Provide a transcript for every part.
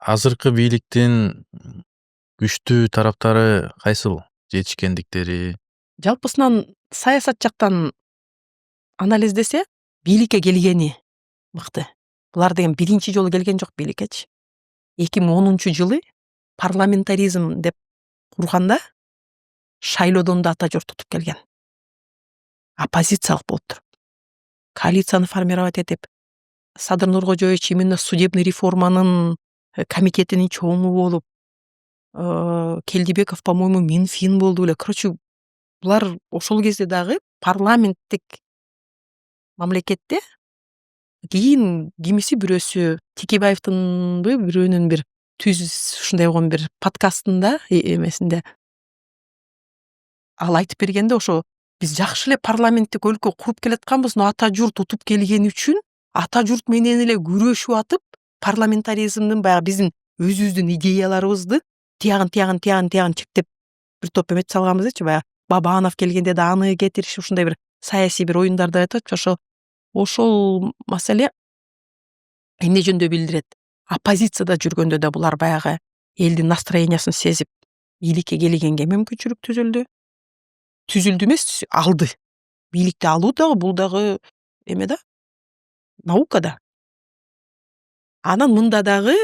азыркы бийликтин күчтүү тараптары кайсыл? Жетишкендиктери? Жалпысынан саясат жактан анализдесе, бийликке келгени мыкты. Булар деген биринчи жолу келген жок бийликкечи. 2010-жылы парламентаризм деп курганда шайлоодон да ата журт тутуп келген. Оппозициялык болуп туруп. Коалицияны формировать этип, Садыр Нуркожоевич именно судебный реформанын комитетинин чоңу болуп, Келдибеков, по-моему, Минфин болду эле. Короче, булар ошол кезде дагы парламенттик мамлекетте кийин кимиси бирөөсү Текебаевдинби бирөөнүн бир түз ушундай болгон бир подкастында эмесинде ал айтып бергенде ошо биз жакшы эле парламенттик өлкө куруп келатканбыз, но ата журт утуп келген үчүн ата журт менен эле күрөшүп атып парламентаризмдин баягы биздин өзүбүздүн идеяларыбызды тиягын чектеп бир топ эмет салганбыз дечи, баягы Бабанов келгенде да аны кетиришип ушундай бир саясий бир оюндарды айтып атчу. Ошол маселе эмне жөндө билдирет? Оппозицияда жүргөндө да булар баягы элдин настроениясын сезип бийликке келгенге мүмкүнчүлүк түзүлдү. Түзүлдү эмес, алды. Бийликти алуу дагы бул дагы эме да, наука да. Анан мында дагы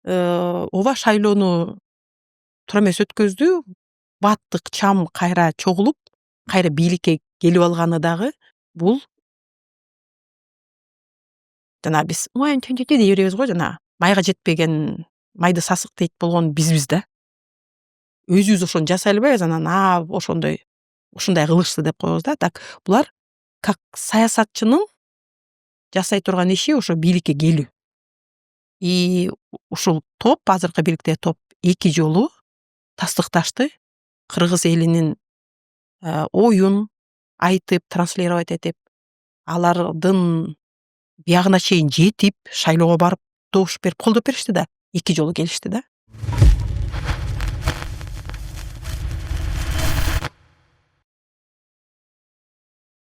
ооба шайлоону туура эмес өткөздү. Баттык чам кайра чогулуп, кайра бийликке келип алганы дагы бул жана биз дей беребиз го, жана майга жетпеген майды сасык дейт болгон бизбиз да. Өзүбүз ошону жасай албайбыз, анан ошондой ушундай кылышты деп коебуз да. Так, булар как саясатчынын жасай турган иши ошо бийликке келүү. И ушул топ, азыркы бийликтеги топ 2 жолу тастыкташты. Кыргыз элинин оюн айтып, транслировать этип, алардын биягына чейин жетип, шайлоого барып добуш берип колдоп беришти да. 2 жолу келишти да.